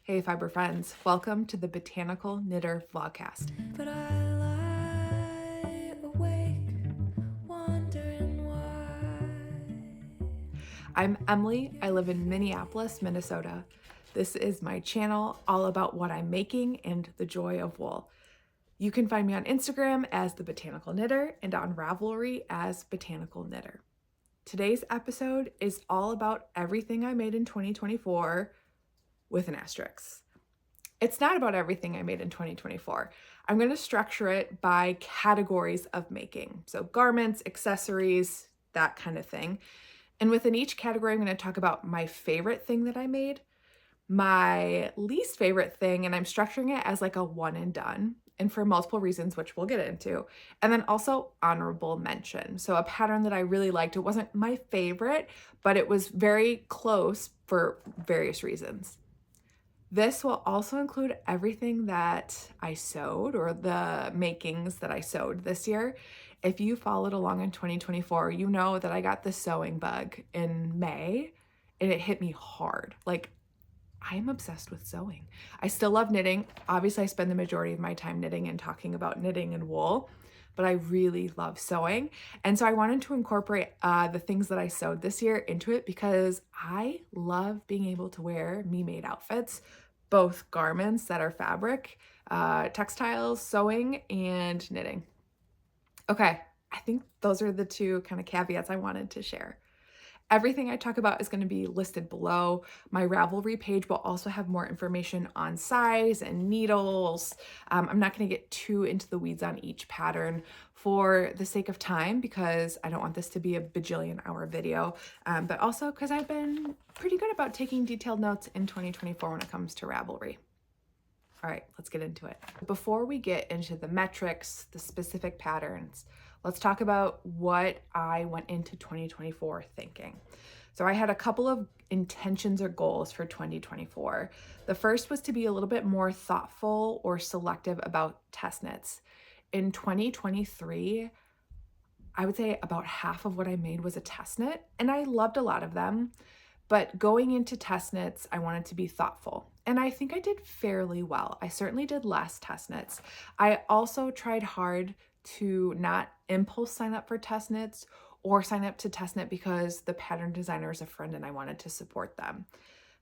Hey fiber friends, welcome to the Botanical Knitter Vlogcast. But I lie awake, wondering why. I'm Emily, I live in Minneapolis, Minnesota. This is my channel all about what I'm making and the joy of wool. You can find me on Instagram as The Botanical Knitter and on Ravelry as Botanical Knitter. Today's episode is all about everything I made in 2024 with an asterisk. It's not about everything I made in 2024. I'm going to structure it by categories of making. So garments, accessories, that kind of thing. And within each category, I'm going to talk about my favorite thing that I made, my least favorite thing, and I'm structuring it as like a one and done, and for multiple reasons, which we'll get into. And then also honorable mention. So a pattern that I really liked. It wasn't my favorite, but it was very close for various reasons. This will also include everything that I sewed or the makings that I sewed this year. If you followed along in 2024, you know that I got the sewing bug in May and it hit me hard. Like, I'm obsessed with sewing. I still love knitting. Obviously, I spend the majority of my time knitting and talking about knitting and wool, but I really love sewing. And so I wanted to incorporate the things that I sewed this year into it because I love being able to wear me-made outfits, both garments that are fabric, textiles, sewing, and knitting. Okay, I think those are the two kind of caveats I wanted to share. Everything I talk about is going to be listed below. My Ravelry page will also have more information on size and needles. I'm not going to get too into the weeds on each pattern for the sake of time because I don't want this to be a bajillion hour video, but also because I've been pretty good about taking detailed notes in 2024 when it comes to Ravelry. All right, let's get into it. Before we get into the metrics, the specific patterns, let's talk about what I went into 2024 thinking. So I had a couple of intentions or goals for 2024. The first was to be a little bit more thoughtful or selective about test knits. In 2023, I would say about half of what I made was a test knit, and I loved a lot of them. But going into test knits, I wanted to be thoughtful. And I think I did fairly well. I certainly did less test knits. I also tried hard to not impulse sign up for test knits or sign up to test knit because the pattern designer is a friend and I wanted to support them.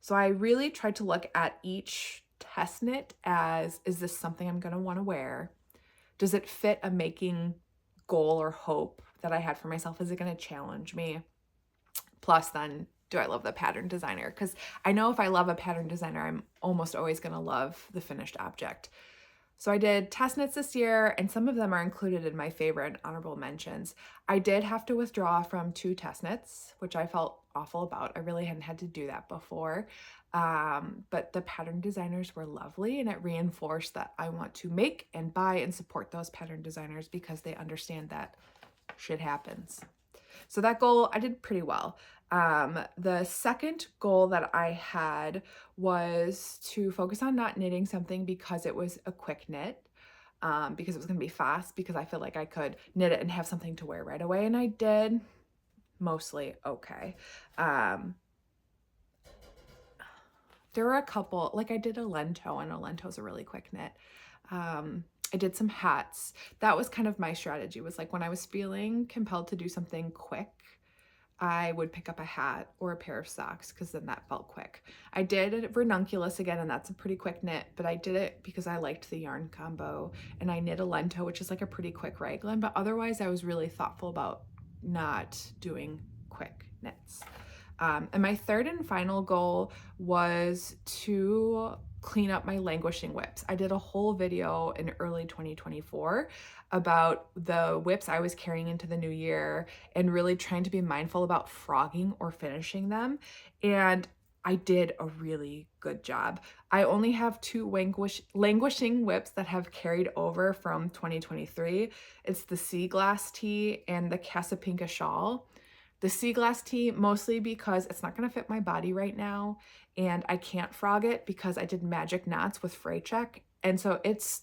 So I really tried to look at each test knit as, is this something I'm going to want to wear? Does it fit a making goal or hope that I had for myself? Is it going to challenge me? Plus then, do I love the pattern designer? Because I know if I love a pattern designer, I'm almost always going to love the finished object. So I did test knits this year, and some of them are included in my favorite honorable mentions. I did have to withdraw from 2 test knits, which I felt awful about. I really hadn't had to do that before. But the pattern designers were lovely, and it reinforced that I want to make and buy and support those pattern designers because they understand that shit happens. So that goal, I did pretty well. The second goal that I had was to focus on not knitting something because it was a quick knit, because it was going to be fast, because I feel like I could knit it and have something to wear right away. And I did mostly okay. There were a couple, like I did a lento, and a lento is a really quick knit. I did some hats. That was kind of my strategy, was like when I was feeling compelled to do something quick, I would pick up a hat or a pair of socks because then that felt quick. I did a Ranunculus again, and that's a pretty quick knit, but I did it because I liked the yarn combo, and I knit a lento, which is like a pretty quick raglan, but otherwise I was really thoughtful about not doing quick knits. And my third and final goal was to clean up my languishing whips. I did a whole video in early 2024 about the whips I was carrying into the new year and really trying to be mindful about frogging or finishing them. And I did a really good job. I only have 2 languishing whips that have carried over from 2023. It's the Seagrass tee and the Casapinka shawl. The Seagrass tee, mostly because it's not going to fit my body right now, and I can't frog it because I did magic knots with fray check, and so it's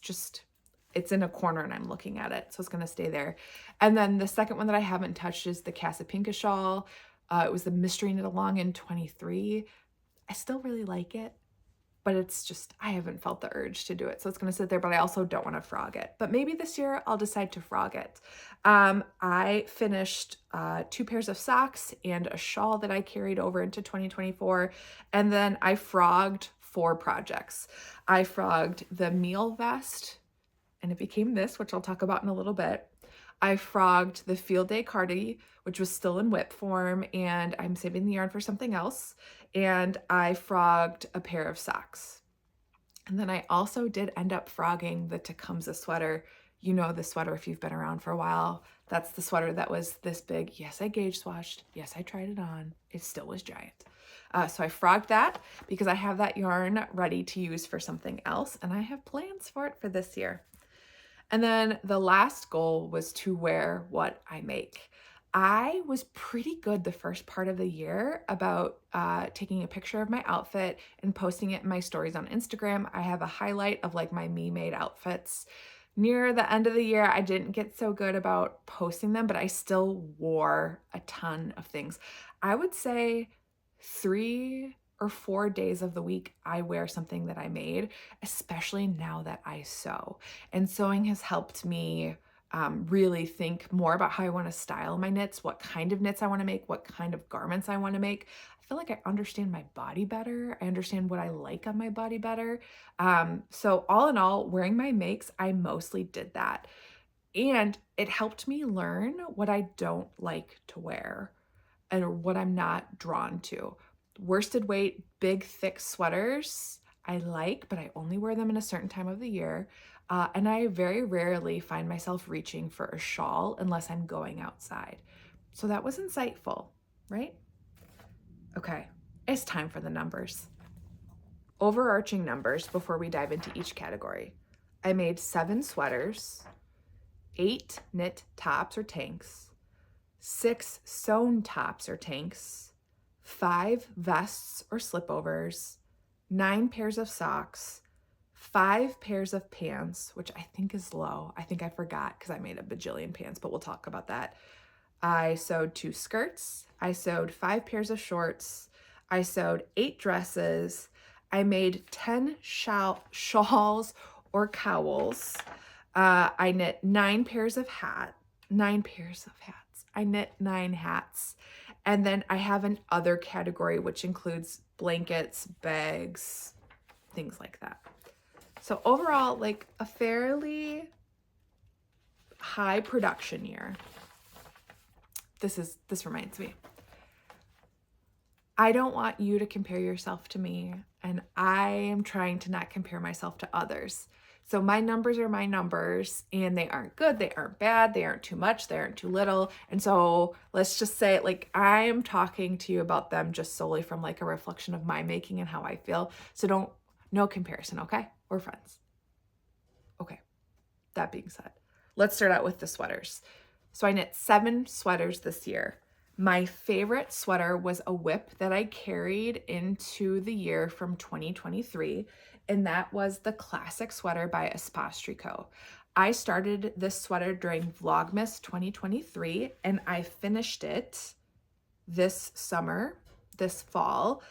in a corner and I'm looking at it, so it's going to stay there. And then the second one that I haven't touched is the Casapinka shawl. It was the mystery knit along in 23. I still really like it. but it's just, I haven't felt the urge to do it. So it's going to sit there, but I also don't want to frog it. But maybe this year I'll decide to frog it. I finished 2 pairs of socks and a shawl that I carried over into 2024. And then I frogged 4 projects. I frogged the meal vest, and it became this, which I'll talk about in a little bit. I frogged the field day cardi, which was still in whip form, and I'm saving the yarn for something else. And I frogged a pair of socks. And then I also did end up frogging the Tecumseh sweater. You know the sweater if you've been around for a while. That's the sweater that was this big. Yes, I gauge swatched. Yes, I tried it on. It still was giant. So I frogged that because I have that yarn ready to use for something else, and I have plans for it for this year. And then the last goal was to wear what I make. I was pretty good the first part of the year about taking a picture of my outfit and posting it in my stories on Instagram. I have a highlight of like my me-made outfits. Near the end of the year, I didn't get so good about posting them, but I still wore a ton of things. I would say 3 or 4 days of the week, I wear something that I made, especially now that I sew. And sewing has helped me really think more about how I want to style my knits, what kind of knits I want to make, what kind of garments I want to make. I feel like I understand my body better. I understand what I like on my body better. So all in all, wearing my makes, I mostly did that. And it helped me learn what I don't like to wear and what I'm not drawn to. Worsted weight, big, thick sweaters I like, but I only wear them in a certain time of the year. And I very rarely find myself reaching for a shawl unless I'm going outside. So that was insightful, right? Okay, it's time for the numbers. Overarching numbers before we dive into each category. I made 7 sweaters, 8 knit tops or tanks, 6 sewn tops or tanks, 5 vests or slipovers, 9 pairs of socks, 5 pairs of pants, which I think is low. I think I forgot because I made a bajillion pants, but we'll talk about that. I sewed 2 skirts. I sewed 5 pairs of shorts. I sewed 8 dresses. I made 10 shawls or cowls. I knit 9 pairs of hats. I knit 9 hats. And then I have an other category, which includes blankets, bags, things like that. So overall, like a fairly high production year. This reminds me. I don't want you to compare yourself to me, and I am trying to not compare myself to others. So my numbers are my numbers, and they aren't good, they aren't bad, they aren't too much, they aren't too little. And so let's just say, like, I am talking to you about them just solely from like a reflection of my making and how I feel. So no comparison, okay? We're friends. Okay, that being said, let's start out with the sweaters. So I knit 7 sweaters this year. My favorite sweater was a whip that I carried into the year from 2023, and that was the classic sweater by Espace Tricot. I started this sweater during Vlogmas 2023, and I finished it this summer, this fall,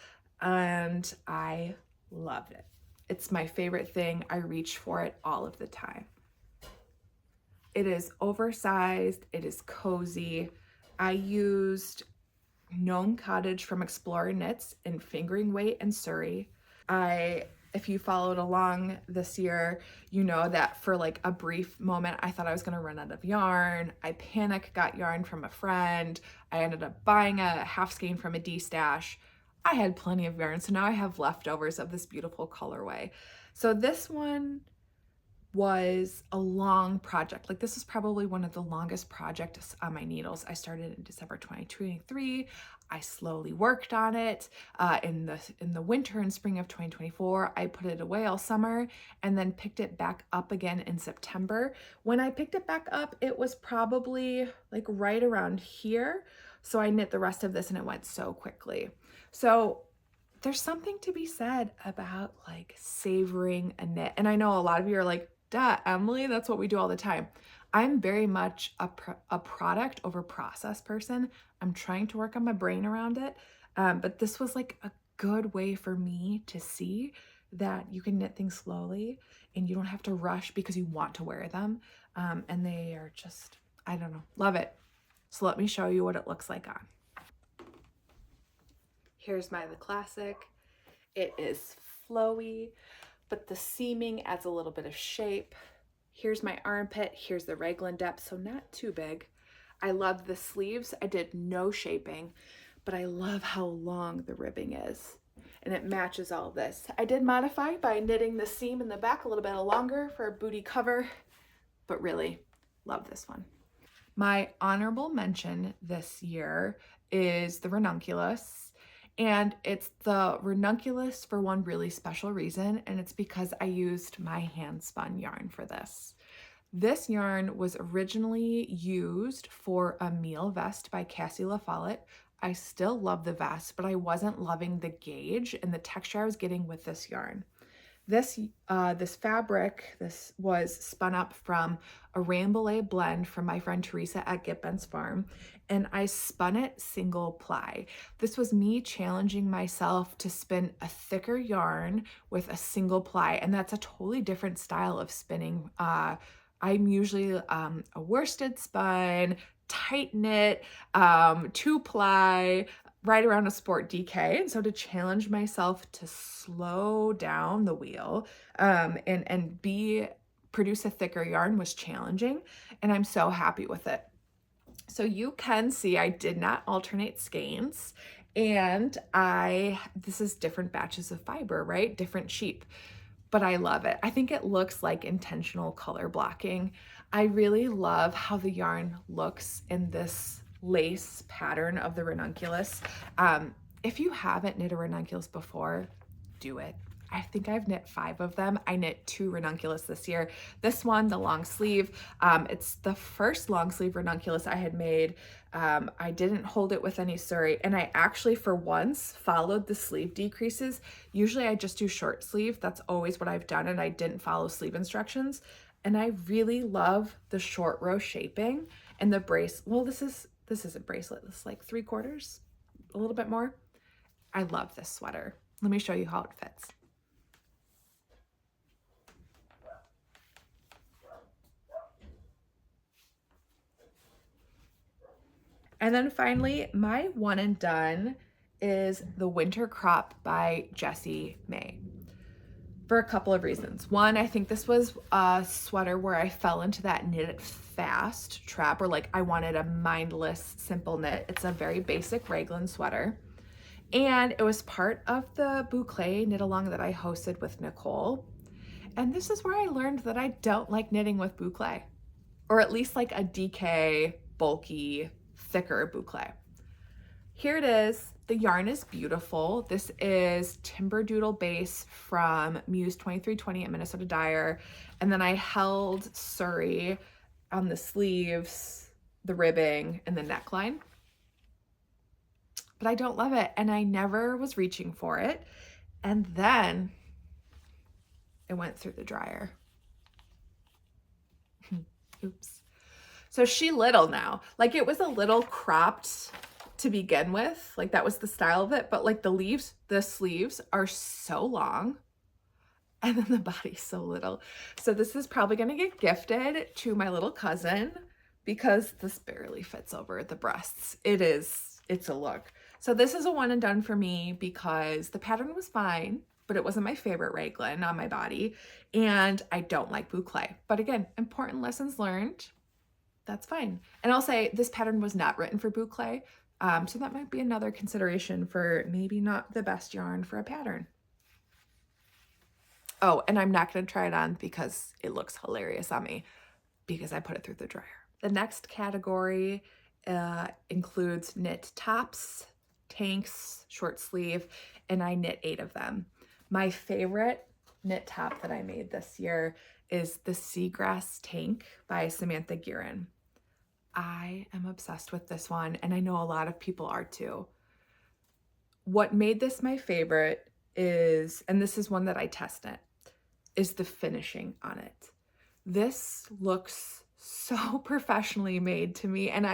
and I loved it. It's my favorite thing. I reach for it all of the time. It is oversized, it is cozy. I used Gnome Cottage from Explorer Knits in fingering weight and Surrey. If you followed along this year, you know that for like a brief moment, I thought I was gonna run out of yarn. I panic got yarn from a friend. I ended up buying a half skein from a D-stash. I had plenty of yarn, so now I have leftovers of this beautiful colorway. So this one was a long project. Like, this was probably one of the longest projects on my needles. I started in December 2023. I slowly worked on it in the winter and spring of 2024. I put it away all summer and then picked it back up again in September. When I picked it back up, it was probably like right around here. So I knit the rest of this and it went so quickly. So there's something to be said about like savoring a knit. And I know a lot of you are like, duh, Emily, that's what we do all the time. I'm very much a product over process person. I'm trying to work on my brain around it. But this was like a good way for me to see that you can knit things slowly and you don't have to rush because you want to wear them. And they are just, I don't know, love it. So let me show you what it looks like on. Here's the classic. It is flowy, but the seaming adds a little bit of shape. Here's my armpit. Here's the raglan depth, so not too big. I love the sleeves. I did no shaping, but I love how long the ribbing is. And it matches all this. I did modify by knitting the seam in the back a little bit longer for a booty cover, but really love this one. My honorable mention this year is the Ranunculus. And it's the Ranunculus for one really special reason, and it's because I used my Handspun yarn for this. This yarn was originally used for a meal vest by Cassie LaFollette. I still love the vest, but I wasn't loving the gauge and the texture I was getting with this yarn. This fabric, this was spun up from a Rambouillet blend from my friend Teresa at Get Ben's Farm, and I spun it single ply. This was me challenging myself to spin a thicker yarn with a single ply, and that's a totally different style of spinning. I'm usually a worsted spun, tight knit, 2-ply, right around a sport DK. And so to challenge myself to slow down the wheel and produce a thicker yarn was challenging, and I'm so happy with it. So you can see I did not alternate skeins, and this is different batches of fiber, right? Different sheep, but I love it. I think it looks like intentional color blocking. I really love how the yarn looks in this lace pattern of the Ranunculus. If you haven't knit a Ranunculus before, do it. I think I've knit 5 of them. I knit 2 Ranunculus this year. This one, the long sleeve, it's the first long sleeve Ranunculus I had made. I didn't hold it with any suri, and I actually for once followed the sleeve decreases. Usually I just do short sleeve. That's always what I've done, and I didn't follow sleeve instructions. And I really love the short row shaping and the brace. Well, this isn't bracelet. This is like 3/4, a little bit more. I love this sweater. Let me show you how it fits. And then finally, my one and done is the Winter Crop by Jessie Maed, for a couple of reasons. One, I think this was a sweater where I fell into that knit it fast trap, or like I wanted a mindless, simple knit. It's a very basic raglan sweater. And it was part of the boucle knit along that I hosted with Nicole. And this is where I learned that I don't like knitting with boucle, or at least like a DK, bulky, thicker boucle. Here it is. The yarn is beautiful. This is Timberdoodle base from Muse 2320 at Minnesota Dyer. And then I held suri on the sleeves, the ribbing, and the neckline. But I don't love it, and I never was reaching for it. And then it went through the dryer. Oops. So she little now. Like, it was a little cropped to begin with. Like, that was the style of it. But like the sleeves are so long, and then the body's so little. So this is probably going to get gifted to my little cousin because this barely fits over the breasts. It's a look. So this is a one and done for me because the pattern was fine, but it wasn't my favorite raglan on my body. And I don't like boucle. But again, important lessons learned. That's fine. And I'll say this pattern was not written for boucle. So that might be another consideration for maybe not the best yarn for a pattern. Oh, and I'm not going to try it on because it looks hilarious on me because I put it through the dryer. The next category includes knit tops, tanks, short sleeve, and I knit 8 of them. My favorite knit top that I made this year is the Seagrass tank by Samantha Guerin. I am obsessed with this one, and I know a lot of people are too. What made this my favorite is, and this is one that I test it, is the finishing on it. This looks so professionally made to me, and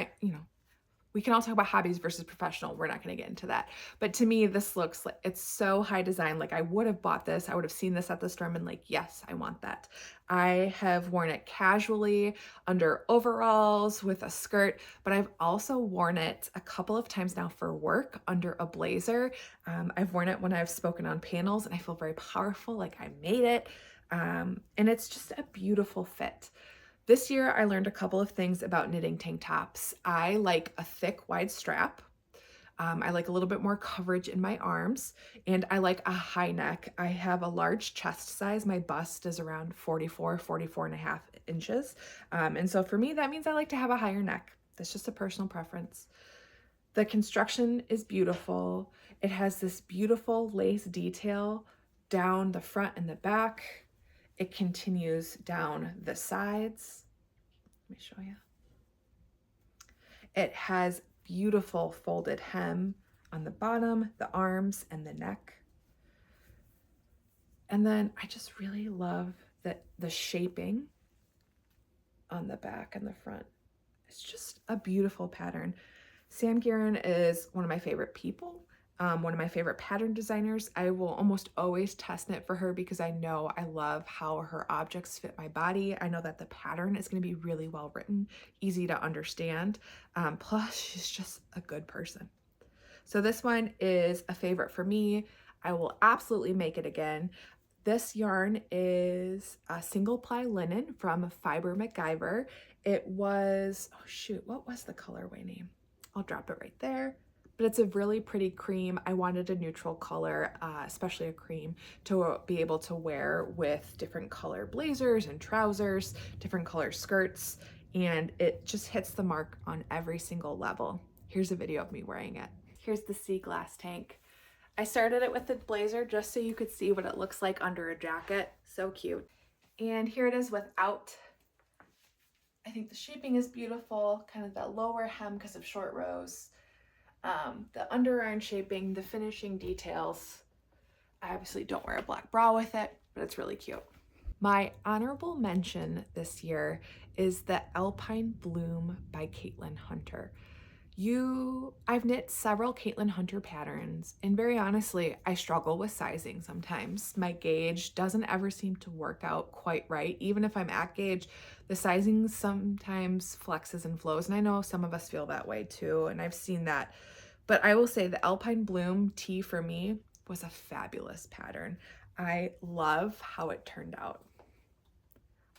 we can all talk about hobbies versus professional. We're not going to get into that. But to me, this looks like it's so high design. Like I would have bought this. I would have seen this at the store and been like, yes, I want that. I have worn it casually under overalls with a skirt, but I've also worn it a couple of times now for work under a blazer. I've worn it when I've spoken on panels and I feel very powerful, like I made it. And it's just a beautiful fit. This year, I learned a couple of things about knitting tank tops. I like a thick, wide strap. I like a little bit more coverage in my arms, and I like a high neck. I have a large chest size. My bust is around 44 and a half inches. And so for me, that means I like to have a higher neck. That's just a personal preference. The construction is beautiful. It has this beautiful lace detail down the front and the back. It continues down the sides. Let me show you. It has beautiful folded hem on the bottom, the arms, and the neck. And then I just really love the shaping on the back and the front. It's just a beautiful pattern. Guerin is one of my favorite people. One of my favorite pattern designers. I will almost always test knit for her because I know I love how her objects fit my body. I know that the pattern is going to be really well written, easy to understand. Plus, she's just a good person. So this one is a favorite for me. I will absolutely make it again. This yarn is a single ply linen from Fiber MacGyver. It was, oh shoot, what was the colorway name? I'll drop it right there. But it's a really pretty cream. I wanted a neutral color, especially a cream, to be able to wear with different color blazers and trousers, different color skirts, and it just hits the mark on every single level. Here's a video of me wearing it. Here's the Seagrass tank. I started it with the blazer just so you could see what it looks like under a jacket. So cute. And here it is without. I think the shaping is beautiful, kind of that lower hem because of short rows. The underarm shaping, the finishing details. I obviously don't wear a black bra with it, but it's really cute. My honorable mention this year is the Alpine Bloom by Caitlin Hunter. I've knit several Caitlin Hunter patterns, and very honestly, I struggle with sizing sometimes. My gauge doesn't ever seem to work out quite right. Even if I'm at gauge, the sizing sometimes flexes and flows, and I know some of us feel that way too, and I've seen that. But I will say the Alpine Bloom tee for me was a fabulous pattern. I love how it turned out.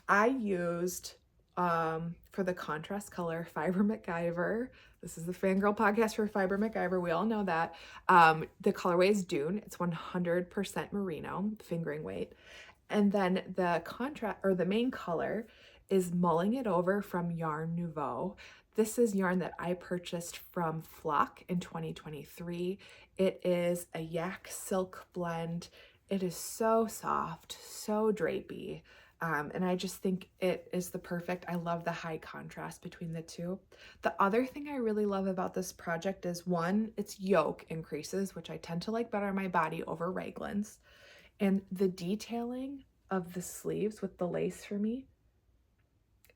I used, for the contrast color, Fiber MacGyver. This is the Fangirl podcast for Fiber MacGyver. We all know that. The colorway is Dune. It's 100% merino, fingering weight. And then the contrast, or the main color, is Mulling It Over from Yarn Nouveau. This is yarn that I purchased from Flock in 2023. It is a yak silk blend. It is so soft, so drapey. And I just think it is the perfect, I love the high contrast between the two. The other thing I really love about this project is one, its yoke increases, which I tend to like better on my body over raglans. And the detailing of the sleeves with the lace for me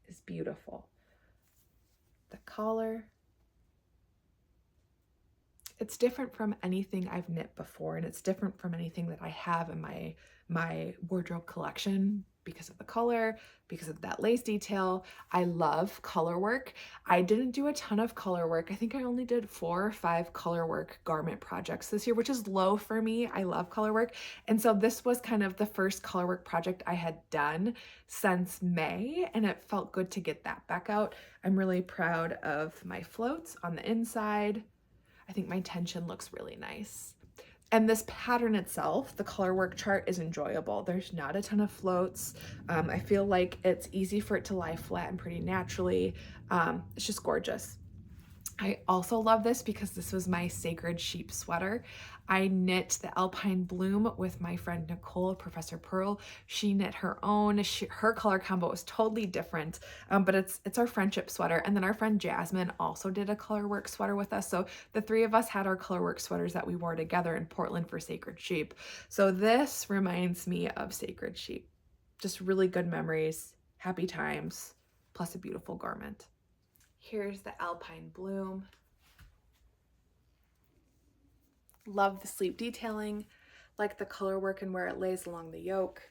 is beautiful. The collar, it's different from anything I've knit before, and it's different from anything that I have in my wardrobe collection because of the color, because of that lace detail. I love color work. I didn't do a ton of color work. I think I only did 4 or 5 color work garment projects this year, which is low for me. I love color work. And so this was kind of the first color work project I had done since May, and it felt good to get that back out. I'm really proud of my floats on the inside. I think my tension looks really nice. And this pattern itself, the color work chart, is enjoyable. There's not a ton of floats. I feel like it's easy for it to lie flat and pretty naturally. It's just gorgeous. I also love this because this was my sacred sheep sweater. I knit the Alpine Bloom with my friend Nicole, Professor Pearl. She knit her own. Her color combo was totally different, but it's our friendship sweater. And then our friend Jasmine also did a color work sweater with us. So the 3 of us had our color work sweaters that we wore together in Portland for Sacred Sheep. So this reminds me of Sacred Sheep. Just really good memories, happy times, plus a beautiful garment. Here's the Alpine Bloom. Love the sleeve detailing, like the color work and where it lays along the yoke.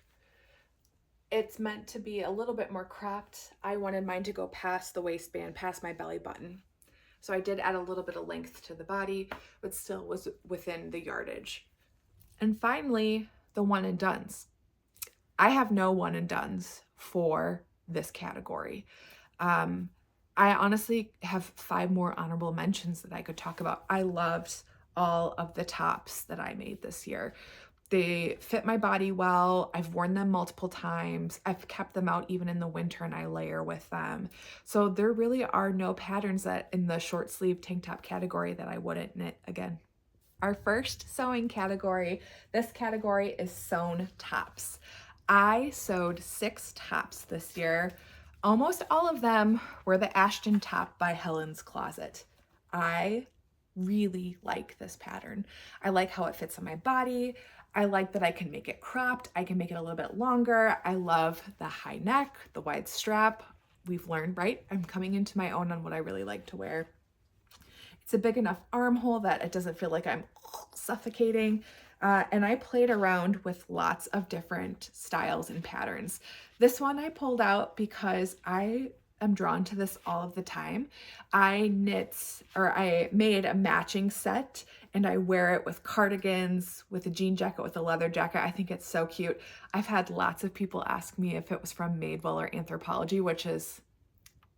It's meant to be a little bit more cropped. I wanted mine to go past the waistband, past my belly button. So I did add a little bit of length to the body, but still was within the yardage. And finally, the one and dones. I have no one and dones for this category. I honestly have 5 more honorable mentions that I could talk about. I loved all of the tops that I made this year. They fit my body well. I've worn them multiple times. I've kept them out even in the winter and I layer with them. So there really are no patterns that in the short sleeve tank top category that I wouldn't knit again. Our first sewing category, this category is sewn tops. I sewed 6 tops this year. Almost all of them were the Ashton top by Helen's Closet. I really like this pattern. I like how it fits on my body. I like that I can make it cropped. I can make it a little bit longer. I love the high neck, the wide strap. We've learned, right? I'm coming into my own on what I really like to wear. It's a big enough armhole that it doesn't feel like I'm suffocating. And I played around with lots of different styles and patterns. This one I pulled out because I am drawn to this all of the time. I made a matching set and I wear it with cardigans, with a jean jacket, with a leather jacket. I think it's so cute. I've had lots of people ask me if it was from Madewell or Anthropologie, which is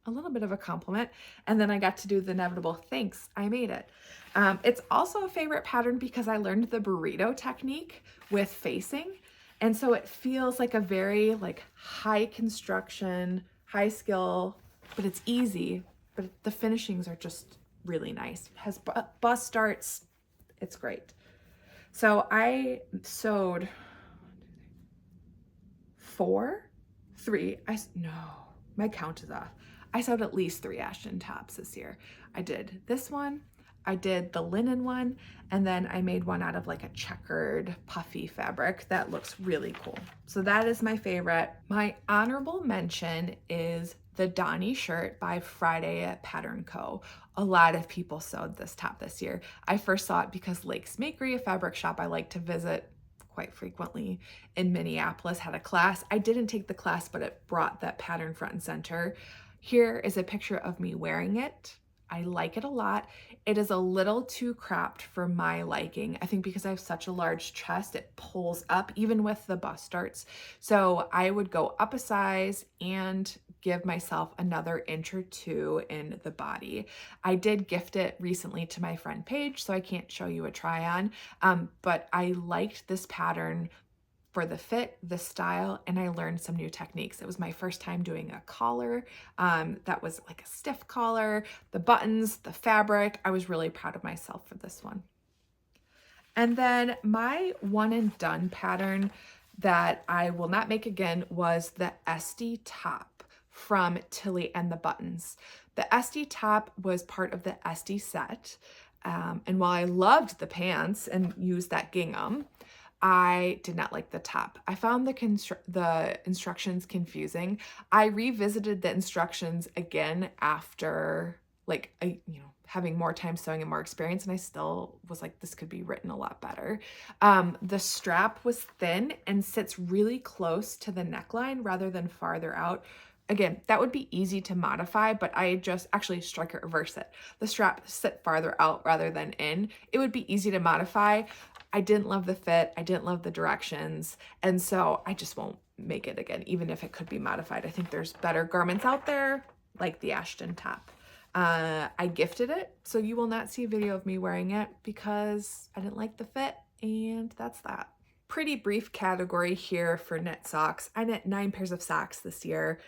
a little bit of a compliment. And then I got to do the inevitable thanks, I made it. It's also a favorite pattern because I learned the burrito technique with facing. And so it feels like a very high construction, high skill, but it's easy. But the finishings are just really nice. It has bust starts. It's great. So I sewed my count is off. I sewed at least 3 Ashton tops this year. I did this one, I did the linen one, and then I made one out of like a checkered puffy fabric that looks really cool. So that is my favorite. My honorable mention is the Donny shirt by Friday at Pattern Co. A lot of people sewed this top this year. I first saw it because Lake's Makery, a fabric shop I like to visit quite frequently in Minneapolis, had a class. I didn't take the class, but it brought that pattern front and center. Here is a picture of me wearing it. I like it a lot. It is a little too cropped for my liking. I think because I have such a large chest, it pulls up even with the bust starts. So I would go up a size and give myself another inch or 2 in the body. I did gift it recently to my friend Paige, so I can't show you a try on, but I liked this pattern for the fit, the style, and I learned some new techniques. It was my first time doing a collar that was like a stiff collar, the buttons, the fabric. I was really proud of myself for this one. And then my one and done pattern that I will not make again was the Esty top from Tilly and the Buttons. The Esty top was part of the Esty set. And while I loved the pants and used that gingham, I did not like the top. I found the instructions confusing. I revisited the instructions again after having more time sewing and more experience, and I still was like, this could be written a lot better. The strap was thin and sits really close to the neckline rather than farther out. Again, that would be easy to modify, but I just actually strike it, reverse it. The strap sit farther out rather than in. It would be easy to modify. I didn't love the fit. I didn't love the directions. And so I just won't make it again, even if it could be modified. I think there's better garments out there like the Ashton top. I gifted it, so you will not see a video of me wearing it because I didn't like the fit, and that's that. Pretty brief category here for knit socks. I knit 9 pairs of socks this year.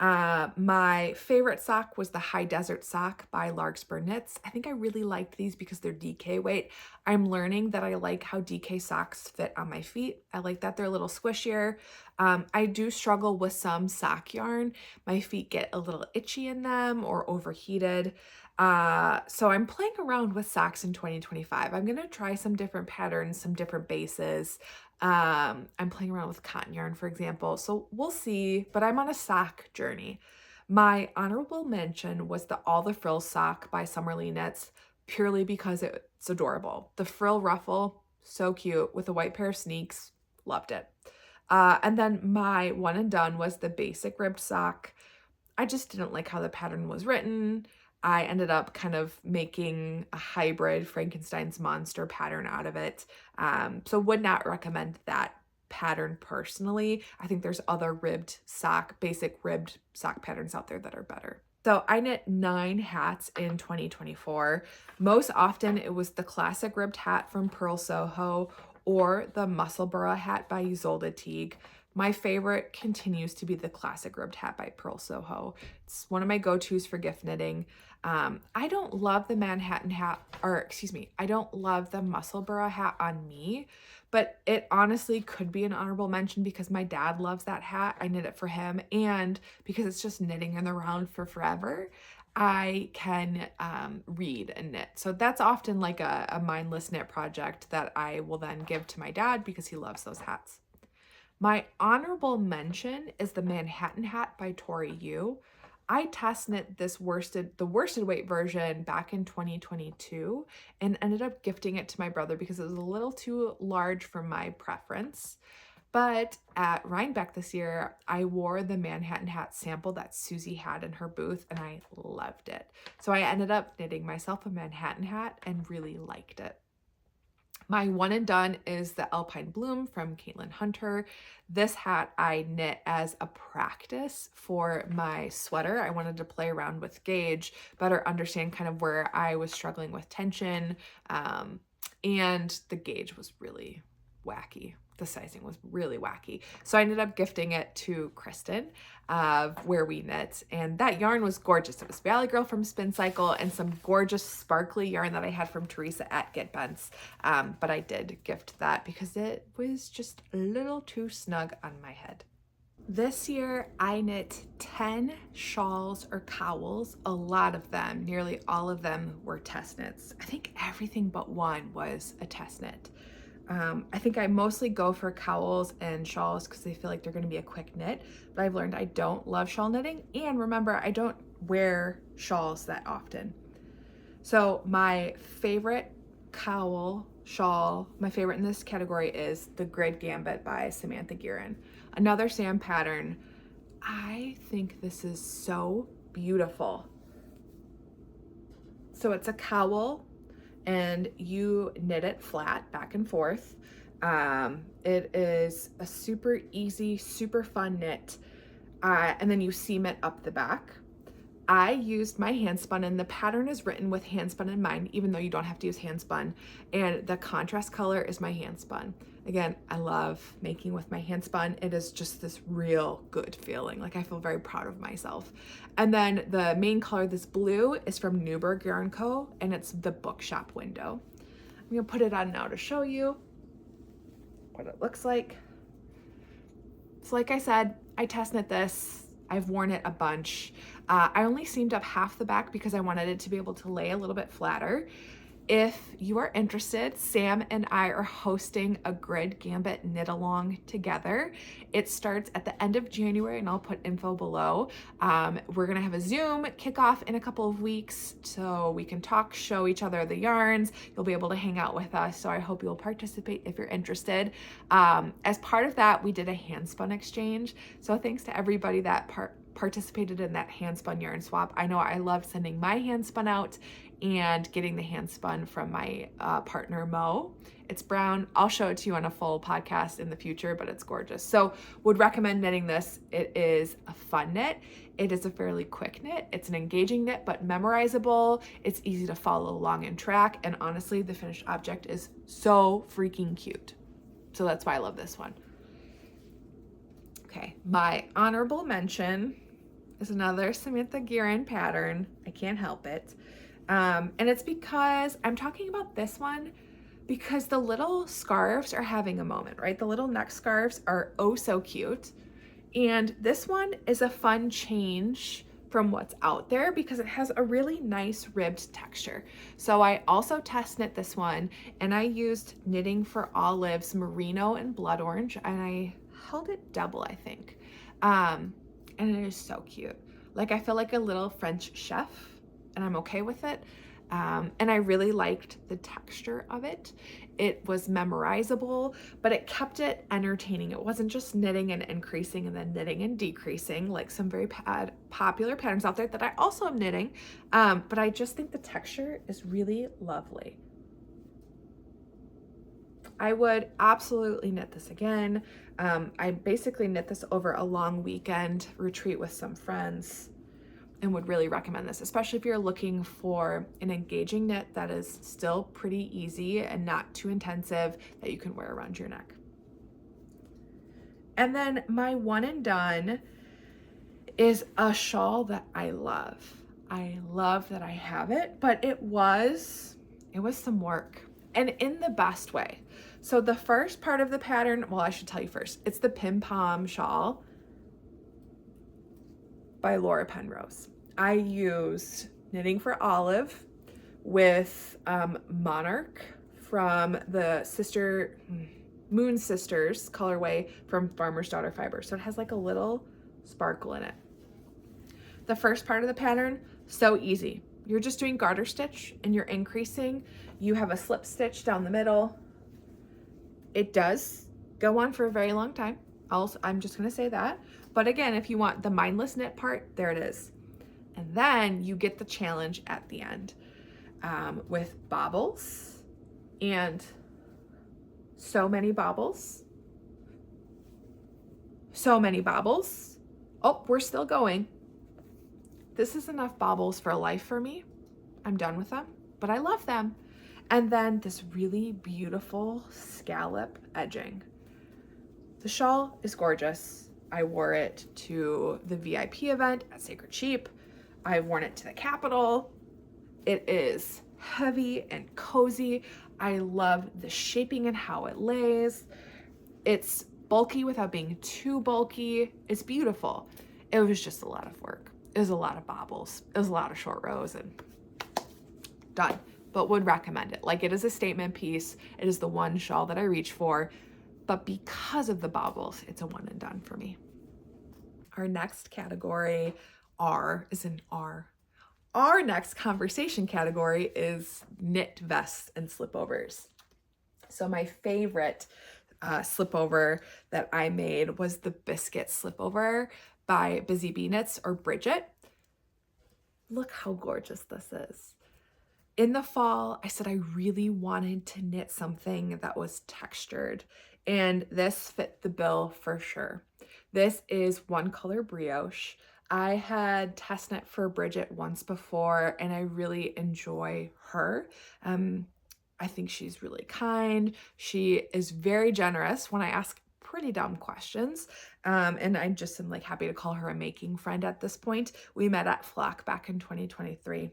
My favorite sock was the High Desert sock by Larkspur Knits. I think I really liked these because they're DK weight. I'm learning that I like how DK socks fit on my feet. I like that they're a little squishier. I do struggle with some sock yarn. My feet get a little itchy in them or overheated. So I'm playing around with socks in 2025. I'm gonna try some different patterns, some different bases. I'm playing around with cotton yarn, for example, so we'll see, but I'm on a sock journey. My honorable mention was the All the Frills sock by Summerly Knits. purely because it's adorable. The frill ruffle, so cute, with a white pair of sneaks, loved it. And then my one and done was the basic ribbed sock. I just didn't like how the pattern was written. I ended up kind of making a hybrid Frankenstein's monster pattern out of it. So would not recommend that pattern personally. I think there's other basic ribbed sock patterns out there that are better. So I knit 9 hats in 2024. Most often it was the classic ribbed hat from Pearl Soho or the Musselburgh hat by Isolde Teague. My favorite continues to be the classic ribbed hat by Pearl Soho. It's one of my go-tos for gift knitting. I don't love the Manhattan hat, I don't love the Musselburgh hat on me, but it honestly could be an honorable mention because my dad loves that hat. I knit it for him, and because it's just knitting in the round for forever, I can read and knit. So that's often like a mindless knit project that I will then give to my dad because he loves those hats. My honorable mention is the Manhattan hat by Tori Yu. I test knit the worsted weight version back in 2022 and ended up gifting it to my brother because it was a little too large for my preference. But at Rhinebeck this year, I wore the Manhattan hat sample that Susie had in her booth and I loved it. So I ended up knitting myself a Manhattan hat and really liked it. My one and done is the Alpine Bloom from Caitlin Hunter. This hat I knit as a practice for my sweater. I wanted to play around with gauge, better understand kind of where I was struggling with tension, and the gauge was really wacky. The sizing was really wacky. So I ended up gifting it to Kristen, where we knit, and that yarn was gorgeous. It was Valley Girl from Spin Cycle and some gorgeous sparkly yarn that I had from Teresa at Get Bents. But I did gift that because it was just a little too snug on my head. This year I knit 10 shawls or cowls. A lot of them, nearly all of them, were test knits. I think everything but one was a test knit. I think I mostly go for cowls and shawls because they feel like they're going to be a quick knit, but I've learned I don't love shawl knitting, and remember, I don't wear shawls that often. So my favorite shawl, my favorite in this category is the Grid Gambit by Samantha Guerin. Another Sam pattern. I think this is so beautiful. So it's a cowl and you knit it flat back and forth. It is a super easy, super fun knit. And then you seam it up the back. I used my handspun, and the pattern is written with handspun in mind, even though you don't have to use handspun. And the contrast color is my handspun. Again, I love making with my handspun. It is just this real good feeling. Like I feel very proud of myself. And then the main color, this blue, is from Newberg Yarn Co. and it's the bookshop window. I'm gonna put it on now to show you what it looks like. So like I said, I test knit this. I've worn it a bunch. I only seamed up half the back because I wanted it to be able to lay a little bit flatter. If you are interested, Sam and I are hosting a Grid Gambit knit along together. It starts at the end of January, and I'll put info below. We're gonna have a Zoom kickoff in a couple of weeks so we can talk, show each other the yarns. You'll be able to hang out with us, so I hope you'll participate if you're interested. As part of that, we did a handspun exchange. So thanks to everybody that participated in that handspun yarn swap. I know I love sending my handspun out and getting the handspun from my partner Mo. It's brown. I'll show it to you on a full podcast in the future, but it's gorgeous. So would recommend knitting this. It is a fun knit. It is a fairly quick knit. It's an engaging knit, but memorizable. It's easy to follow along and track. And honestly, the finished object is so freaking cute. So that's why I love this one. Okay, my honorable mention is another Samantha Guerin pattern. I can't help it. And it's because I'm talking about this one because the little scarves are having a moment, right? The little neck scarves are oh so cute. And this one is a fun change from what's out there because it has a really nice ribbed texture. So I also test knit this one, and I used Knitting for Olives Merino and Blood Orange, and I held it double, I think. And it is so cute. Like I feel like a little French chef, and I'm okay with it. And I really liked the texture of it. It was memorizable, but it kept it entertaining. It wasn't just knitting and increasing and then knitting and decreasing like some very popular patterns out there that I also am knitting. But I just think the texture is really lovely. I would absolutely knit this again. I basically knit this over a long weekend retreat with some friends and would really recommend this, especially if you're looking for an engaging knit that is still pretty easy and not too intensive that you can wear around your neck. And then my one and done is a shawl that I love. I love that I have it, but it was some work, and in the best way. So the first part of the pattern, well, I should tell you first, it's the Pim Pom shawl by Laura Penrose. I used Knitting for Olive with Monarch from the Moon Sisters colorway from Farmer's Daughter Fiber. So it has like a little sparkle in it. The first part of the pattern, so easy. You're just doing garter stitch and you're increasing. You have a slip stitch down the middle. It does go on for a very long time. I'm just gonna say that. But again, if you want the mindless knit part, there it is. And then you get the challenge at the end with bobbles, and so many bobbles. So many bobbles. Oh, we're still going. This is enough bobbles for a life for me. I'm done with them, but I love them. And then this really beautiful scallop edging. The shawl is gorgeous. I wore it to the VIP event at Sacred Sheep. I've worn it to the Capitol. It is heavy and cozy. I love the shaping and how it lays. It's bulky without being too bulky. It's beautiful. It was just a lot of work. It was a lot of bobbles. It was a lot of short rows, and done. But would recommend it. Like, it is a statement piece. It is the one shawl that I reach for, but because of the bobbles, it's a one and done for me. Our next category Our next conversation category is knit vests and slipovers. So my favorite slipover that I made was the biscuit slipover by Busy Bee Knits, or Bridget. Look how gorgeous this is. In the fall, I said I really wanted to knit something that was textured, and this fit the bill for sure. This is One Color Brioche. I had test knit for Bridget once before, and I really enjoy her. I think she's really kind. She is very generous when I ask pretty dumb questions. And I just am like happy to call her a making friend at this point. We met at Flock back in 2023.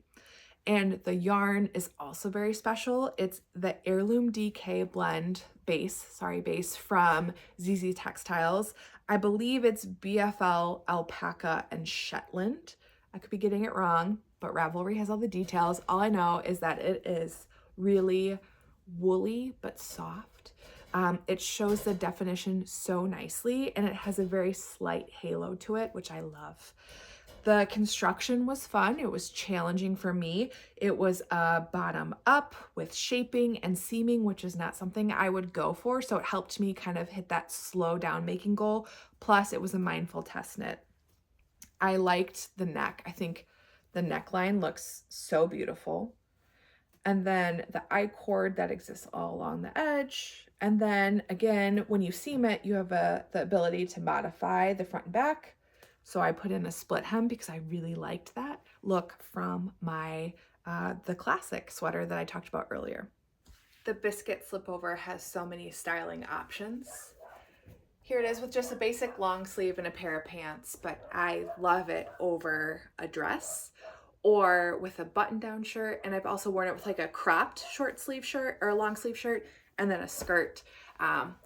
And the yarn is also very special. It's the Heirloom DK blend base from ZZ Textiles. I believe it's BFL, alpaca, and Shetland. I could be getting it wrong, but Ravelry has all the details. All I know is that it is really woolly but soft. It shows the definition so nicely, and it has a very slight halo to it, which I love. The construction was fun. It was challenging for me. It was a bottom up with shaping and seaming, which is not something I would go for. So it helped me kind of hit that slow down making goal. Plus it was a mindful test knit. I liked the neck. I think the neckline looks so beautiful. And then the I-cord that exists all along the edge. And then again, when you seam it, you have the ability to modify the front and back. So I put in a split hem because I really liked that look from my the classic sweater that I talked about earlier. The biscuit slipover has so many styling options. Here it is with just a basic long sleeve and a pair of pants, but I love it over a dress or with a button-down shirt. And I've also worn it with like a cropped short sleeve shirt or a long sleeve shirt and then a skirt.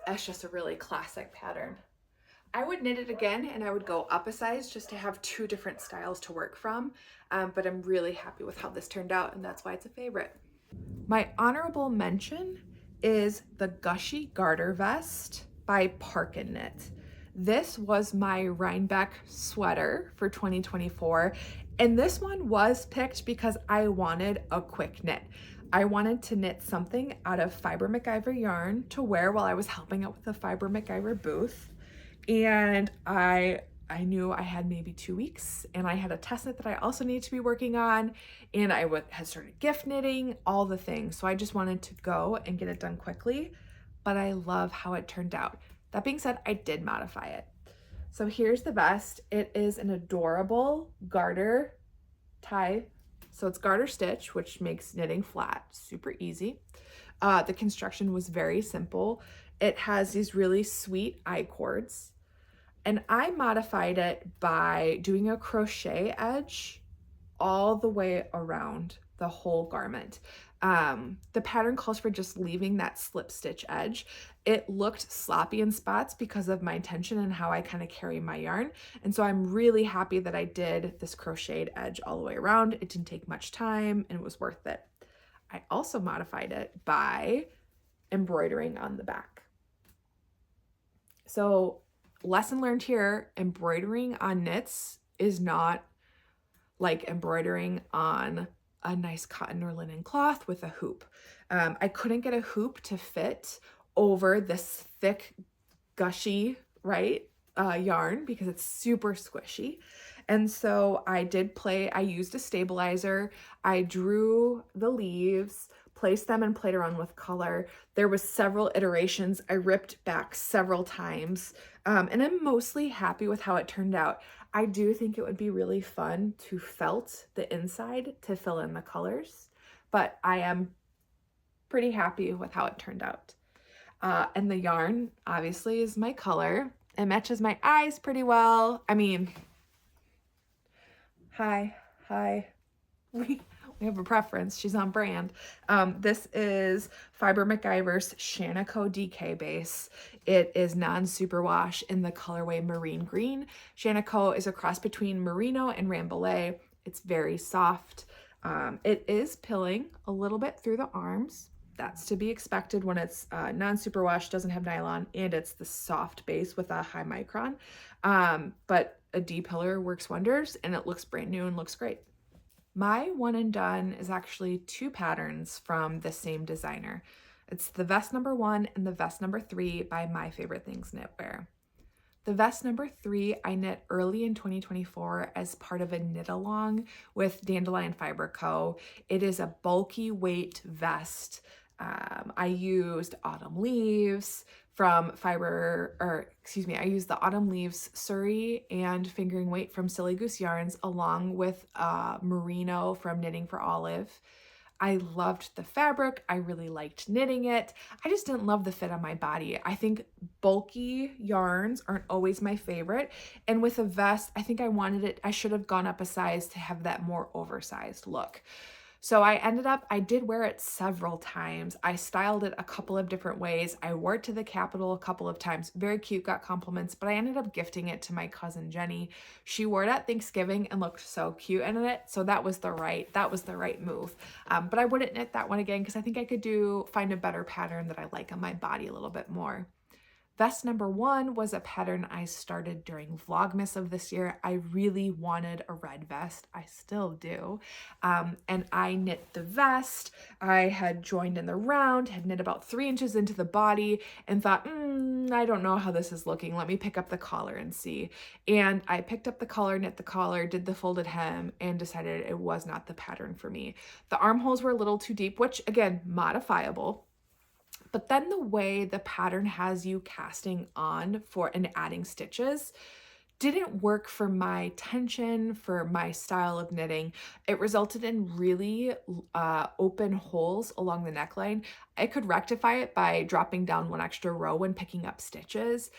It's just a really classic pattern. I would knit it again and I would go up a size just to have two different styles to work from, but I'm really happy with how this turned out, and that's why it's a favorite. My honorable mention is the Gushy Garter Vest by Parkin Knit. This was my Rhinebeck sweater for 2024, And this one was picked because I wanted a quick knit. I wanted to knit something out of Fiber MacGyver yarn to wear while I was helping out with the Fiber MacGyver booth. And I knew I had maybe 2 weeks, and I had a test knit that I also needed to be working on, and I had started gift knitting, all the things. So I just wanted to go and get it done quickly, but I love how it turned out. That being said, I did modify it. So here's the vest. It is an adorable garter tie. So it's garter stitch, which makes knitting flat super easy. The construction was very simple. It has these really sweet I-cords. And I modified it by doing a crochet edge all the way around the whole garment. The pattern calls for just leaving that slip stitch edge. It looked sloppy in spots because of my intention and how I kind of carry my yarn. And so I'm really happy that I did this crocheted edge all the way around. It didn't take much time and it was worth it. I also modified it by embroidering on the back. So lesson learned here, embroidering on knits is not like embroidering on a nice cotton or linen cloth with a hoop. I couldn't get a hoop to fit over this thick, gushy, right, yarn because it's super squishy. And so I used a stabilizer. I drew the leaves, placed them and played around with color. There was several iterations. I ripped back several times, and I'm mostly happy with how it turned out. I do think it would be really fun to felt the inside to fill in the colors, but I am pretty happy with how it turned out. And the yarn obviously is my color. It matches my eyes pretty well. I mean, hi. We have a preference. She's on brand. This is Fiber MacGyver's Shanico DK base. It is non-superwash in the colorway Marine Green. Shanico is a cross between Merino and Rambouillet. It's very soft. It is pilling a little bit through the arms. That's to be expected when it's non-superwash, doesn't have nylon, and it's the soft base with a high micron. But a D-pillar works wonders, and it looks brand new and looks great. My one and done is actually 2 patterns from the same designer. It's the vest number 1 and the vest number 3 by My Favorite Things Knitwear. The vest number 3 I knit early in 2024 as part of a knit along with Dandelion Fiber Co. It is a bulky weight vest. I used autumn leaves from I used the autumn leaves Surrey and fingering weight from Silly Goose Yarns along with merino from Knitting for Olive. I loved the fabric. I really liked knitting it. I just didn't love the fit on my body. I think bulky yarns aren't always my favorite. And with a vest, I think I should have gone up a size to have that more oversized look. So I did wear it several times. I styled it a couple of different ways. I wore it to the Capitol a couple of times. Very cute, got compliments, but I ended up gifting it to my cousin Jenny. She wore it at Thanksgiving and looked so cute in it. So that was the right move. But I wouldn't knit that one again because I think I could find a better pattern that I like on my body a little bit more. Vest number 1 was a pattern I started during Vlogmas of this year. I really wanted a red vest. I still do. And I knit the vest. I had joined in the round, had knit about 3 inches into the body and thought, I don't know how this is looking. Let me pick up the collar and see. And I picked up the collar, knit the collar, did the folded hem, and decided it was not the pattern for me. The armholes were a little too deep, which again, modifiable. But then the way the pattern has you casting on and adding stitches didn't work for my tension, for my style of knitting. It resulted in really open holes along the neckline. I could rectify it by dropping down 1 extra row when picking up stitches,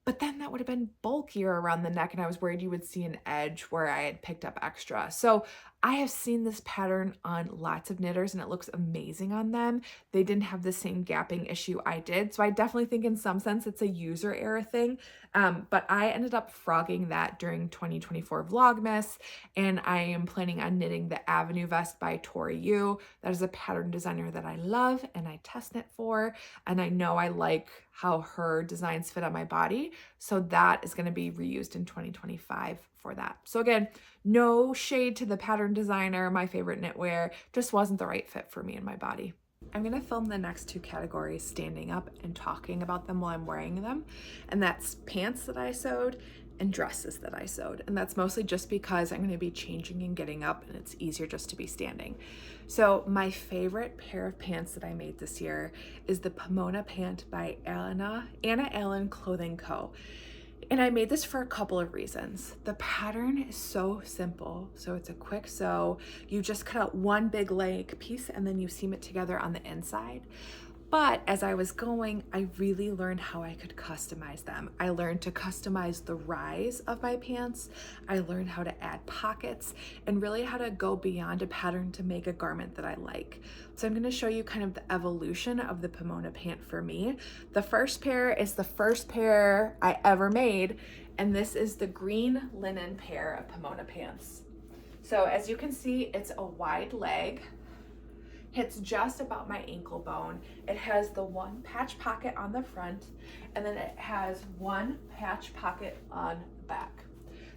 but then that would have been bulkier around the neck and I was worried you would see an edge where I had picked up extra. So I have seen this pattern on lots of knitters and it looks amazing on them. They didn't have the same gapping issue I did. So I definitely think in some sense it's a user error thing. But I ended up frogging that during 2024 Vlogmas, and I am planning on knitting the Avenue Vest by Tori Yu. That is a pattern designer that I love and I test knit for, and I know I like how her designs fit on my body. So that is going to be reused in 2025 for that. So again, no shade to the pattern designer, my favorite knitwear, just wasn't the right fit for me and my body. I'm going to film the next two categories standing up and talking about them while I'm wearing them. And that's pants that I sewed and dresses that I sewed. And that's mostly just because I'm going to be changing and getting up and it's easier just to be standing. So my favorite pair of pants that I made this year is the Pomona pant by Anna Allen Clothing Co. And I made this for a couple of reasons. The pattern is so simple. So it's a quick sew. You just cut out one big leg piece and then you seam it together on the inside. But as I was going, I really learned how I could customize them. I learned to customize the rise of my pants. I learned how to add pockets and really how to go beyond a pattern to make a garment that I like. So I'm going to show you kind of the evolution of the Pomona pant for me. The first pair is the first pair I ever made, and this is the green linen pair of Pomona pants. So as you can see, it's a wide leg. Hits just about my ankle bone. It has the one patch pocket on the front, and then it has one patch pocket on the back.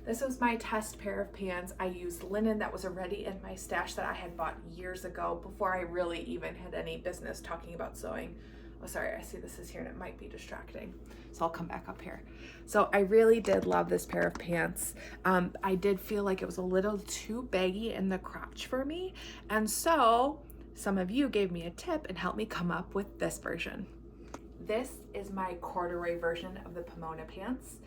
This was my test pair of pants. I used linen that was already in my stash that I had bought years ago before I really even had any business talking about sewing. Oh, sorry, I see this is here and it might be distracting. So I'll come back up here. So I really did love this pair of pants. I did feel like it was a little too baggy in the crotch for me. And so some of you gave me a tip and helped me come up with this version. This is my corduroy version of the Pomona pants.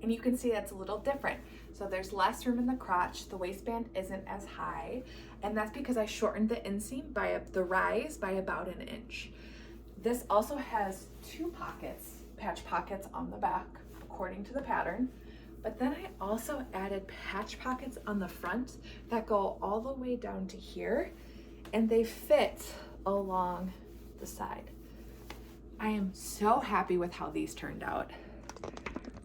And you can see that's a little different. So there's less room in the crotch. The waistband isn't as high. And that's because I shortened the inseam by the rise by about an inch. This also has two pockets, patch pockets on the back, according to the pattern. But then I also added patch pockets on the front that go all the way down to here, and they fit along the side. I am so happy with how these turned out.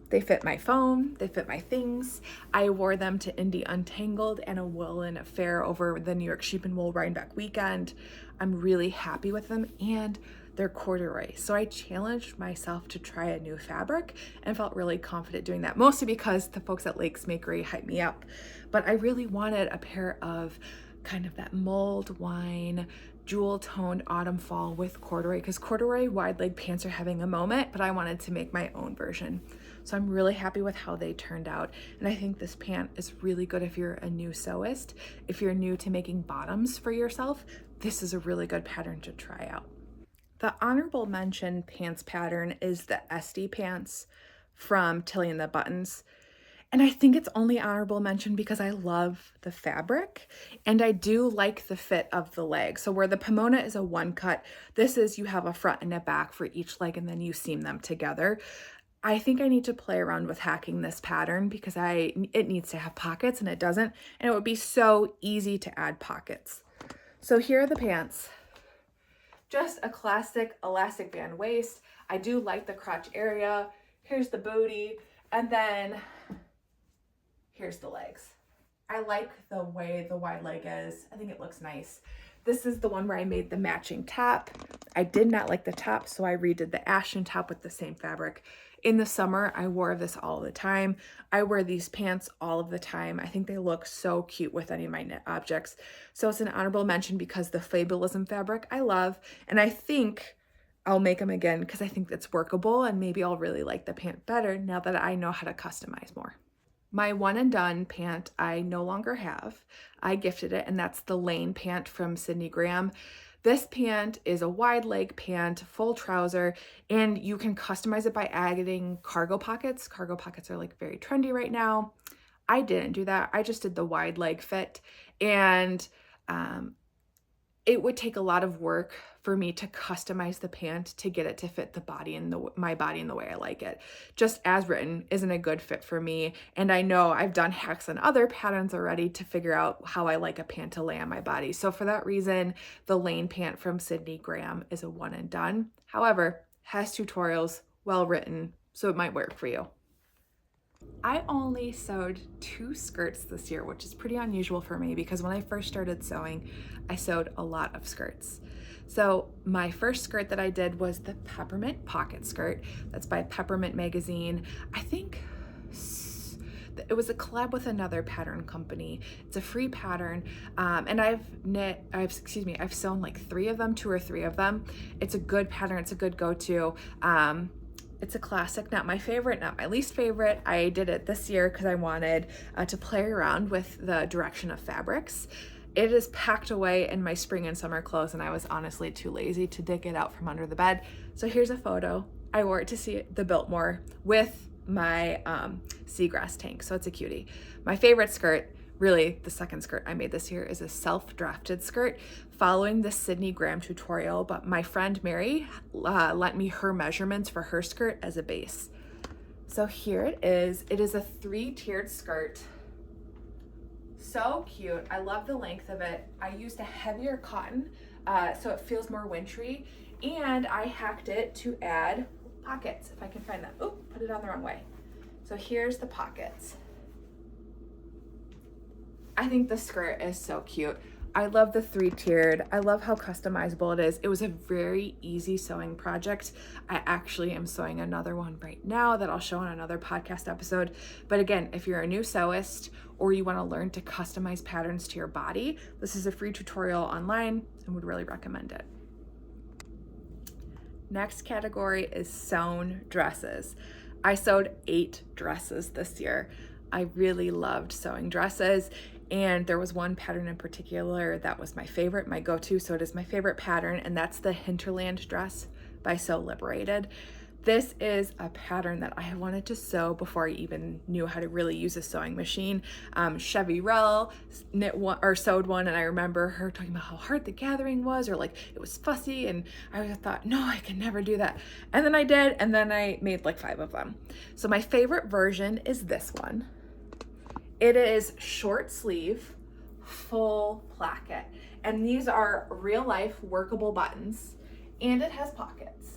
They fit my phone, they fit my things. I wore them to Indie Untangled and a Woolen Affair over the New York Sheep and Wool Rhinebeck weekend. I'm really happy with them, and they're corduroy. So I challenged myself to try a new fabric and felt really confident doing that, mostly because the folks at Lakes Makery hyped me up. But I really wanted a pair of kind of that mulled wine, jewel toned autumn fall with corduroy, because corduroy wide leg pants are having a moment, but I wanted to make my own version. So I'm really happy with how they turned out. And I think this pant is really good if you're a new sewist. If you're new to making bottoms for yourself, this is a really good pattern to try out. The honorable mention pants pattern is the Esty pants from Tilly and the Buttons. And I think it's only honorable mention because I love the fabric and I do like the fit of the leg. So where the Pomona is a one cut, this is you have a front and a back for each leg and then you seam them together. I think I need to play around with hacking this pattern because it needs to have pockets and it doesn't. And it would be so easy to add pockets. So here are the pants. Just a classic elastic band waist. I do like the crotch area. Here's the booty. And then here's the legs. I like the way the wide leg is. I think it looks nice. This is the one where I made the matching top. I did not like the top, so I redid the Ashton top with the same fabric. In the summer, I wore this all the time. I wear these pants all of the time. I think they look so cute with any of my knit objects. So it's an honorable mention because the Fabulism fabric I love, and I think I'll make them again because I think it's workable and maybe I'll really like the pant better now that I know how to customize more. My one and done pant I no longer have. I gifted it, and that's the Lane pant from Sydney Graham. This pant is a wide leg pant, full trouser, and you can customize it by adding cargo pockets. Cargo pockets are like very trendy right now. I didn't do that. I just did the wide leg fit, and it would take a lot of work for me to customize the pant to get it to fit the body and my body in the way I like it. Just as written isn't a good fit for me. And I know I've done hacks on other patterns already to figure out how I like a pant to lay on my body. So for that reason, the Lane pant from Sydney Graham is a one and done. However, has tutorials, well written, so it might work for you. I only sewed 2 skirts this year, which is pretty unusual for me because when I first started sewing, I sewed a lot of skirts. So my first skirt that I did was the Peppermint Pocket Skirt. That's by Peppermint Magazine. I think it was a collab with another pattern company. It's a free pattern, and I've sewn like 3 of them, 2 or 3 of them. It's a good pattern. It's a good go-to. It's a classic, not my favorite, not my least favorite. I did it this year because I wanted to play around with the direction of fabrics. It is packed away in my spring and summer clothes, and I was honestly too lazy to dig it out from under the bed. So here's a photo. I wore it to see the Biltmore with my Seagrass tank, so it's a cutie. My favorite skirt, really the second skirt I made this year, is a self-drafted skirt following the Sydney Graham tutorial, but my friend Mary lent me her measurements for her skirt as a base. So here it is. It is a 3-tiered skirt. So cute. I love the length of it. I used a heavier cotton so it feels more wintry, and I hacked it to add pockets, if I can find them. Oh, put it on the wrong way. So here's the pockets. I think the skirt is so cute. I love the 3-tiered. I love how customizable it is. It was a very easy sewing project. I actually am sewing another one right now that I'll show in another podcast episode. But again, if you're a new sewist or you want to learn to customize patterns to your body, this is a free tutorial online and would really recommend it. Next category is sewn dresses. I sewed 8 dresses this year. I really loved sewing dresses, and there was one pattern in particular that was my favorite, my go-to, so it is my favorite pattern, and that's the Hinterland dress by Sew Liberated. This is a pattern that I wanted to sew before I even knew how to really use a sewing machine. Chevy Rell knit one or sewed one, and I remember her talking about how hard the gathering was, or like it was fussy, and I thought, no, I can never do that. And then I did, and then I made like 5 of them. So my favorite version is this one. It is short sleeve, full placket, and these are real life workable buttons, and it has pockets.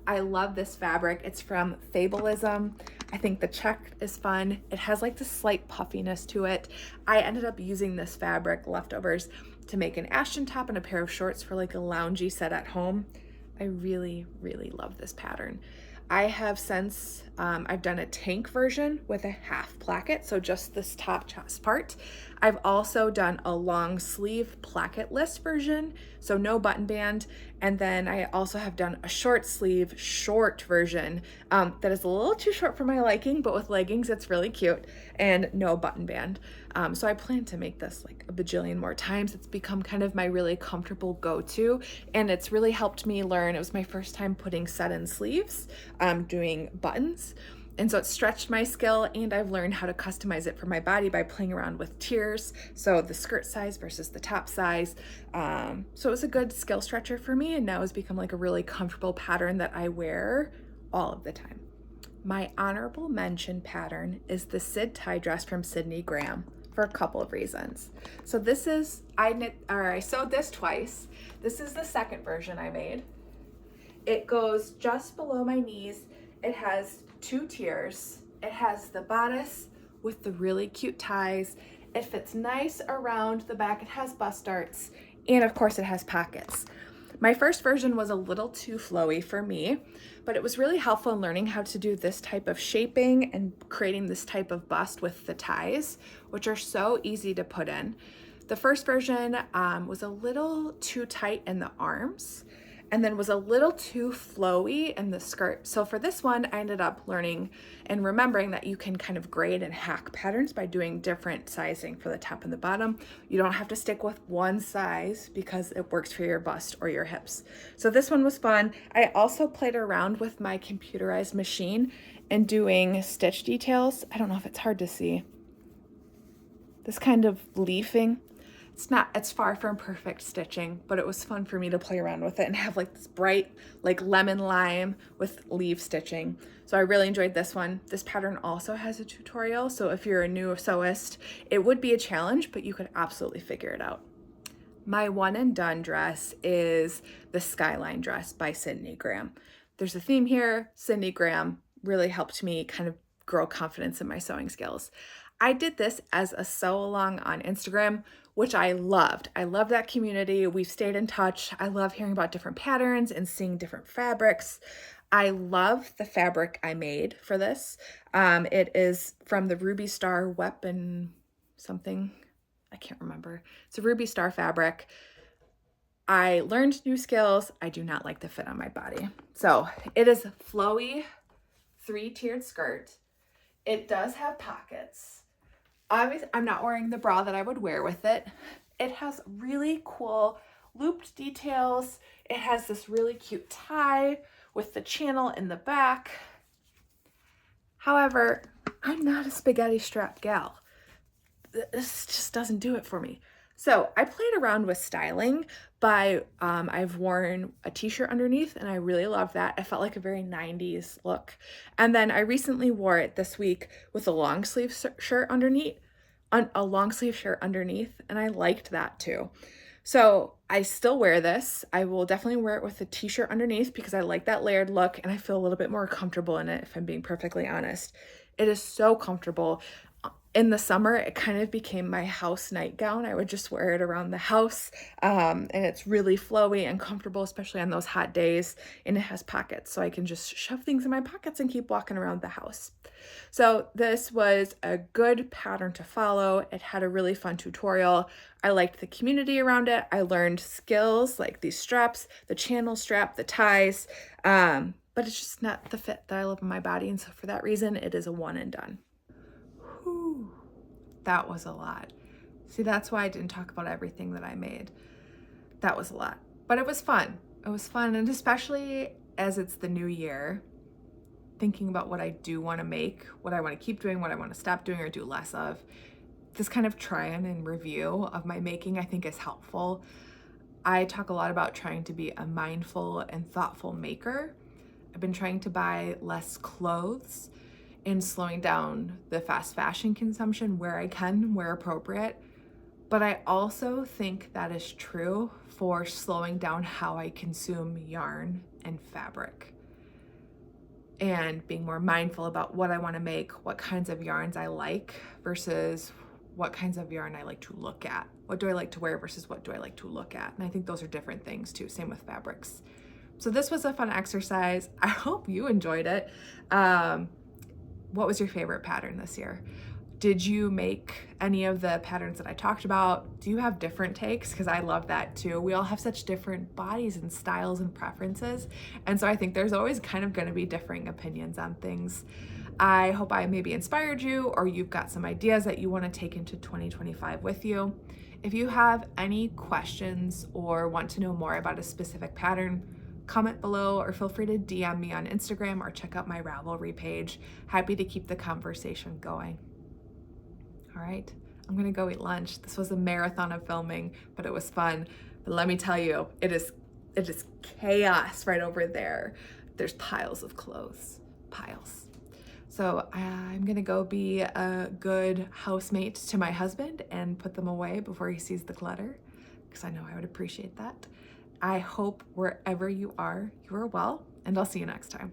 I love this fabric. It's from Fabulism. I think the check is fun. It has like this slight puffiness to it. I ended up using this fabric leftovers to make an Ashton top and a pair of shorts for like a loungy set at home. I really, really love this pattern. I have since, I've done a tank version with a half placket, so just this top chest part. I've also done a long sleeve placketless version, so no button band. And then I also have done a short sleeve short version that is a little too short for my liking, but with leggings, it's really cute, and no button band. So I plan to make this like a bajillion more times. It's become kind of my really comfortable go-to, and it's really helped me learn. It was my first time putting set-in sleeves, doing buttons. And so it stretched my skill, and I've learned how to customize it for my body by playing around with tiers. So the skirt size versus the top size. So it was a good skill stretcher for me, and now it's become like a really comfortable pattern that I wear all of the time. My honorable mention pattern is the Sid tie dress from Sydney Graham for a couple of reasons. So this is, I sewed this twice. This is the second version I made. It goes just below my knees. It has 2 tiers. It has the bodice with the really cute ties. It fits nice around the back. It has bust darts, and of course it has pockets. My first version was a little too flowy for me, but it was really helpful in learning how to do this type of shaping and creating this type of bust with the ties, which are so easy to put in. The first version was a little too tight in the arms, and then was a little too flowy in the skirt. So for this one, I ended up learning and remembering that you can kind of grade and hack patterns by doing different sizing for the top and the bottom. You don't have to stick with one size because it works for your bust or your hips. So this one was fun. I also played around with my computerized machine and doing stitch details. I don't know if it's hard to see. This kind of leafing. it's far from perfect stitching, but it was fun for me to play around with it and have like this bright, like lemon lime with leaf stitching. So I really enjoyed this one. This pattern also has a tutorial, so if you're a new sewist, it would be a challenge, but you could absolutely figure it out. My one and done dress is the Skyline dress by Sydney Graham. There's a theme here. Sydney Graham really helped me kind of grow confidence in my sewing skills. I did this as a sew along on Instagram, which I loved. I love that community. We've stayed in touch. I love hearing about different patterns and seeing different fabrics. I love the fabric I made for this. It is from the Ruby Star Weapon something. I can't remember. It's a Ruby Star fabric. I learned new skills. I do not like the fit on my body. So it is a flowy 3-tiered skirt. It does have pockets. Obviously, I'm not wearing the bra that I would wear with it. It has really cool looped details. It has this really cute tie with the channel in the back. However, I'm not a spaghetti strap gal. This just doesn't do it for me. So I played around with styling by, I've worn a t-shirt underneath and I really love that. I felt like a very 90s look. And then I recently wore it this week with a long sleeve shirt underneath, and I liked that too. So I still wear this. I will definitely wear it with a t-shirt underneath because I like that layered look and I feel a little bit more comfortable in it, if I'm being perfectly honest. It is so comfortable. In the summer, it kind of became my house nightgown. I would just wear it around the house, and it's really flowy and comfortable, especially on those hot days, and it has pockets, so I can just shove things in my pockets and keep walking around the house. So this was a good pattern to follow. It had a really fun tutorial. I liked the community around it. I learned skills like these straps, the channel strap, the ties, but it's just not the fit that I love in my body, and so for that reason, it is a one and done. Whew, that was a lot. See, that's why I didn't talk about everything that I made. That was a lot, but it was fun. It was fun, and especially as it's the new year, thinking about what I do want to make, what I want to keep doing, what I want to stop doing or do less of. This kind of try-in and review of my making, I think, is helpful. I talk a lot about trying to be a mindful and thoughtful maker. I've been trying to buy less clothes and slowing down the fast fashion consumption where I can, where appropriate. But I also think that is true for slowing down how I consume yarn and fabric, and being more mindful about what I want to make, what kinds of yarns I like versus what kinds of yarn I like to look at. What do I like to wear versus what do I like to look at? And I think those are different things too, same with fabrics. So this was a fun exercise. I hope you enjoyed it. What was your favorite pattern this year? Did you make any of the patterns that I talked about? Do you have different takes? Because I love that too. We all have such different bodies and styles and preferences. And so I think there's always kind of going to be differing opinions on things. I hope I maybe inspired you, or you've got some ideas that you want to take into 2025 with you. If you have any questions or want to know more about a specific pattern, comment below or feel free to DM me on Instagram or check out my Ravelry page. Happy to keep the conversation going. All right, I'm gonna go eat lunch. This was a marathon of filming, but it was fun. But let me tell you, it is chaos right over there. There's piles of clothes, piles. So I'm gonna go be a good housemate to my husband and put them away before he sees the clutter, because I know I would appreciate that. I hope wherever you are well, and I'll see you next time.